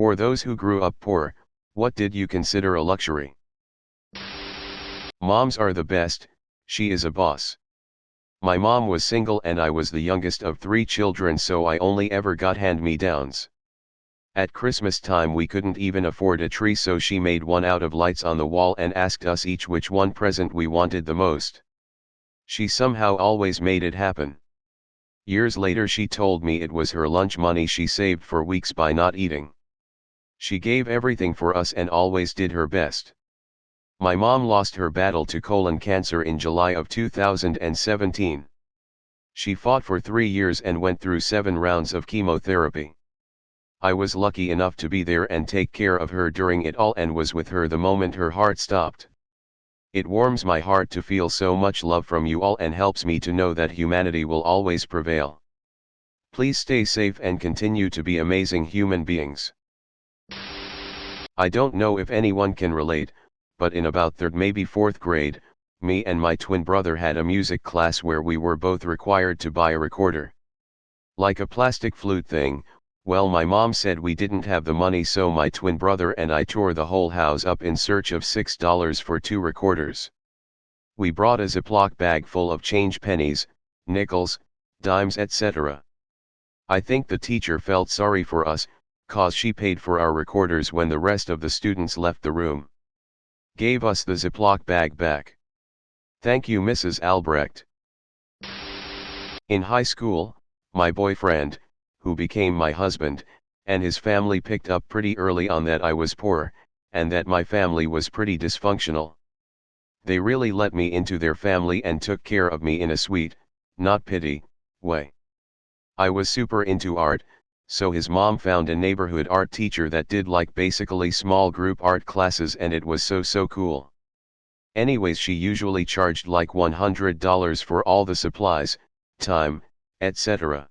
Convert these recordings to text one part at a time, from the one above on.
For those who grew up poor, what did you consider a luxury? Moms are the best, she is a boss. My mom was single and I was the youngest of 3 children, so I only ever got hand-me-downs. At Christmas time we couldn't even afford a tree, so she made one out of lights on the wall and asked us each which one present we wanted the most. She somehow always made it happen. Years later she told me it was her lunch money she saved for weeks by not eating. She gave everything for us and always did her best. My mom lost her battle to colon cancer in July of 2017. She fought for 3 years and went through 7 rounds of chemotherapy. I was lucky enough to be there and take care of her during it all and was with her the moment her heart stopped. It warms my heart to feel so much love from you all and helps me to know that humanity will always prevail. Please stay safe and continue to be amazing human beings. I don't know if anyone can relate, but in about 3rd maybe 4th grade, me and my twin brother had a music class where we were both required to buy a recorder. Like a plastic flute thing. Well, my mom said we didn't have the money, so my twin brother and I tore the whole house up in search of $6 for 2 recorders. We brought a Ziploc bag full of change, pennies, nickels, dimes, etc. I think the teacher felt sorry for us, cause she paid for our recorders when the rest of the students left the room. Gave us the Ziploc bag back. Thank you, Mrs. Albrecht. In high school, my boyfriend, who became my husband, and his family picked up pretty early on that I was poor, and that my family was pretty dysfunctional. They really let me into their family and took care of me in a sweet, not pity, way. I was super into art, so his mom found a neighborhood art teacher that did like basically small group art classes, and it was so cool. Anyways, she usually charged like $100 for all the supplies, time, etc.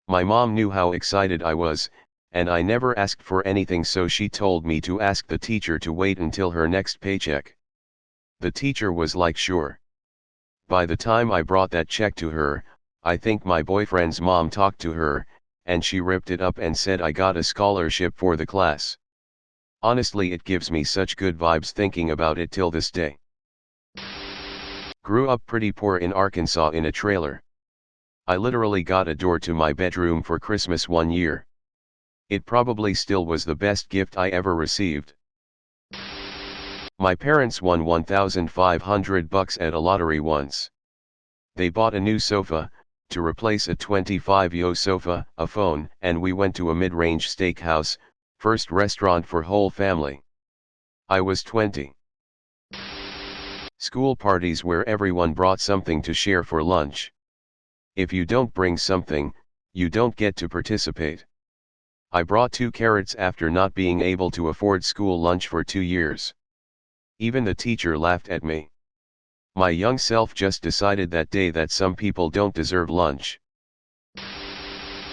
My mom knew how excited I was, and I never asked for anything, so she told me to ask the teacher to wait until her next paycheck. The teacher was like, sure. By the time I brought that check to her, I think my boyfriend's mom talked to her, and she ripped it up and said I got a scholarship for the class. Honestly, it gives me such good vibes thinking about it till this day. Grew up pretty poor in Arkansas in a trailer. I literally got a door to my bedroom for Christmas one year. It probably still was the best gift I ever received. My parents won $1,500 at a lottery once. They bought a new sofa, to replace a 25-yo sofa, a phone, and we went to a mid-range steakhouse, first restaurant for whole family. I was 20. School parties where everyone brought something to share for lunch. If you don't bring something, you don't get to participate. I brought 2 carrots after not being able to afford school lunch for 2 years. Even the teacher laughed at me. My young self just decided that day that some people don't deserve lunch.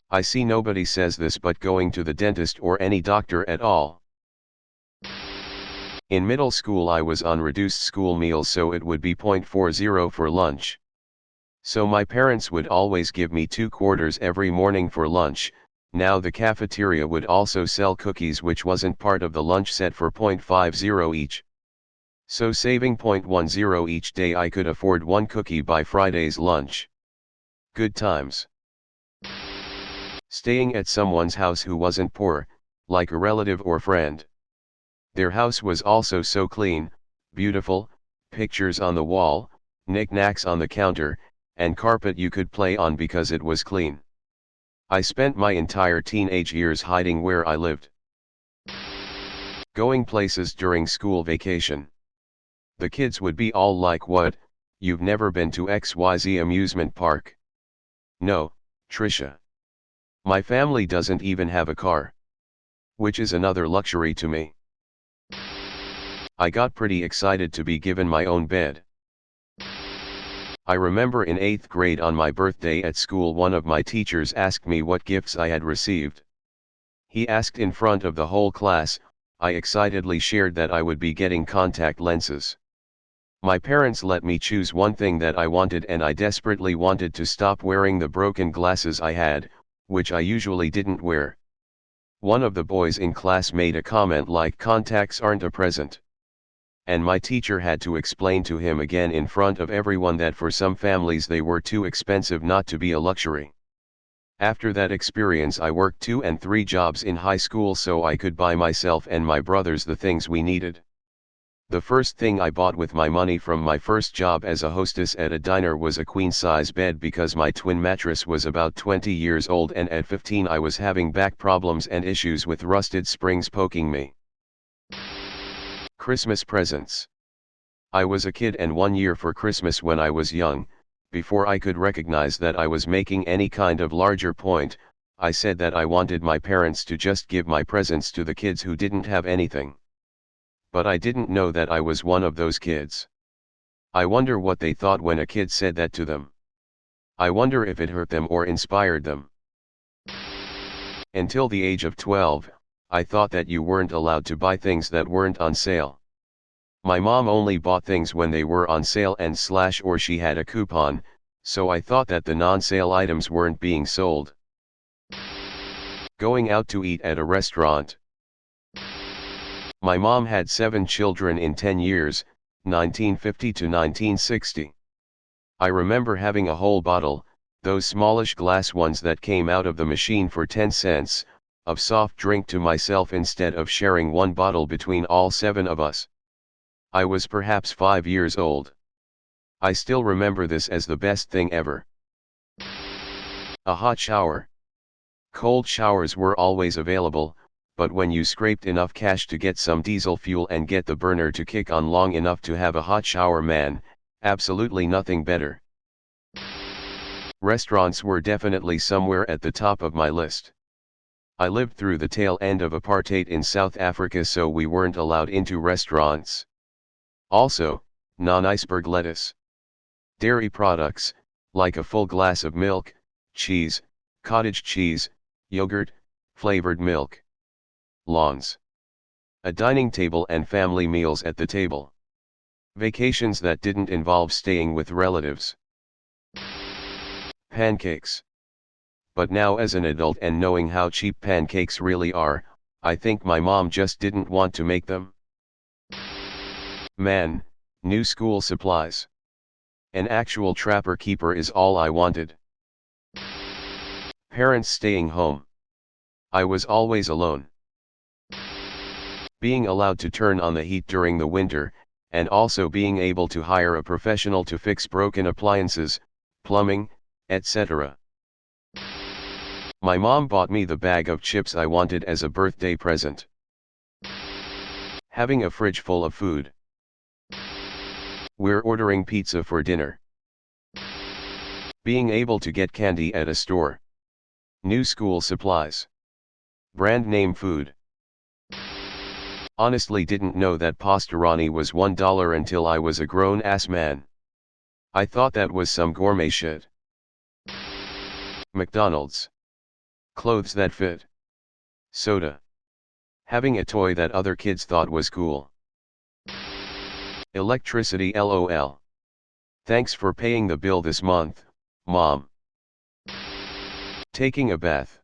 I see nobody says this, but going to the dentist or any doctor at all. In middle school I was on reduced school meals, so it would be $0.40 for lunch. So my parents would always give me 2 quarters every morning for lunch. Now the cafeteria would also sell cookies, which wasn't part of the lunch set, for $0.50 each. So saving $0.10 each day, I could afford 1 cookie by Friday's lunch. Good times. Staying at someone's house who wasn't poor, like a relative or friend. Their house was also so clean, beautiful, pictures on the wall, knickknacks on the counter, and carpet you could play on because it was clean. I spent my entire teenage years hiding where I lived. Going places during school vacation. The kids would be all like, "What, you've never been to XYZ amusement park?" No, Trisha. My family doesn't even have a car. Which is another luxury to me. I got pretty excited to be given my own bed. I remember in 8th grade on my birthday at school, one of my teachers asked me what gifts I had received. He asked in front of the whole class. I excitedly shared that I would be getting contact lenses. My parents let me choose one thing that I wanted, and I desperately wanted to stop wearing the broken glasses I had, which I usually didn't wear. One of the boys in class made a comment like contacts aren't a present. And my teacher had to explain to him again in front of everyone that for some families they were too expensive not to be a luxury. After that experience I worked 2 and 3 jobs in high school so I could buy myself and my brothers the things we needed. The first thing I bought with my money from my first job as a hostess at a diner was a queen-size bed because my twin mattress was about 20 years old and at 15 I was having back problems and issues with rusted springs poking me. Christmas presents. I was a kid and 1 year for Christmas when I was young. Before I could recognize that I was making any kind of larger point, I said that I wanted my parents to just give my presents to the kids who didn't have anything. But I didn't know that I was one of those kids. I wonder what they thought when a kid said that to them. I wonder if it hurt them or inspired them. Until the age of 12, I thought that you weren't allowed to buy things that weren't on sale. My mom only bought things when they were on sale and / or she had a coupon, so I thought that the non-sale items weren't being sold. Going out to eat at a restaurant. My mom had 7 children in 10 years, 1950 to 1960. I remember having a whole bottle, those smallish glass ones that came out of the machine for 10 cents, of soft drink to myself instead of sharing one bottle between all 7 of us. I was perhaps 5 years old. I still remember this as the best thing ever. A hot shower. Cold showers were always available, but when you scraped enough cash to get some diesel fuel and get the burner to kick on long enough to have a hot shower, man, absolutely nothing better. Restaurants were definitely somewhere at the top of my list. I lived through the tail end of apartheid in South Africa, so we weren't allowed into restaurants. Also, non-iceberg lettuce. Dairy products, like a full glass of milk, cheese, cottage cheese, yogurt, flavored milk. Lawns. A dining table and family meals at the table. Vacations that didn't involve staying with relatives. Pancakes. But now as an adult and knowing how cheap pancakes really are, I think my mom just didn't want to make them. Man, new school supplies. An actual trapper keeper is all I wanted. Parents staying home. I was always alone. Being allowed to turn on the heat during the winter, and also being able to hire a professional to fix broken appliances, plumbing, etc. My mom bought me the bag of chips I wanted as a birthday present. Having a fridge full of food. We're ordering pizza for dinner. Being able to get candy at a store. New school supplies. Brand name food. Honestly didn't know that pastaroni was $1 until I was a grown-ass man. I thought that was some gourmet shit. McDonald's. Clothes that fit. Soda. Having a toy that other kids thought was cool. Electricity LOL. Thanks for paying the bill this month, Mom. Taking a bath.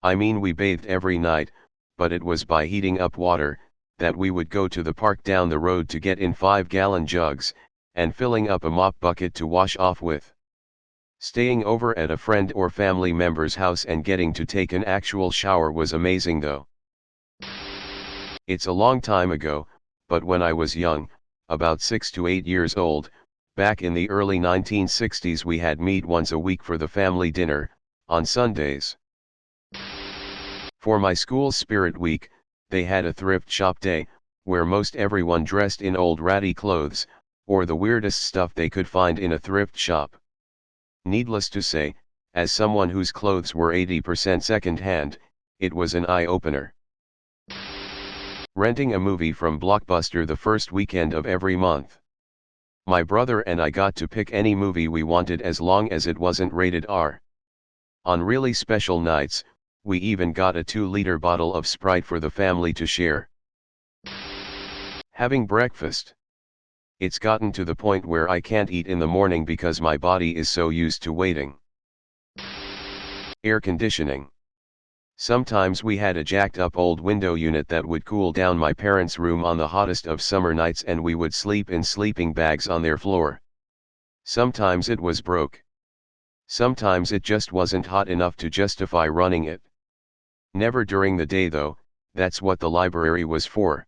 I mean, we bathed every night, but it was by heating up water, that we would go to the park down the road to get in 5-gallon jugs, and filling up a mop bucket to wash off with. Staying over at a friend or family member's house and getting to take an actual shower was amazing though. It's a long time ago, but when I was young, about 6 to 8 years old, back in the early 1960s, we had meat once a week for the family dinner, on Sundays. For my school's Spirit Week, they had a thrift shop day, where most everyone dressed in old ratty clothes, or the weirdest stuff they could find in a thrift shop. Needless to say, as someone whose clothes were 80% second-hand, it was an eye-opener. Renting a movie from Blockbuster the first weekend of every month. My brother and I got to pick any movie we wanted as long as it wasn't rated R. On really special nights, we even got a 2-liter bottle of Sprite for the family to share. Having breakfast. It's gotten to the point where I can't eat in the morning because my body is so used to waiting. Air conditioning. Sometimes we had a jacked up old window unit that would cool down my parents' room on the hottest of summer nights, and we would sleep in sleeping bags on their floor. Sometimes it was broke. Sometimes it just wasn't hot enough to justify running it. Never during the day though, that's what the library was for.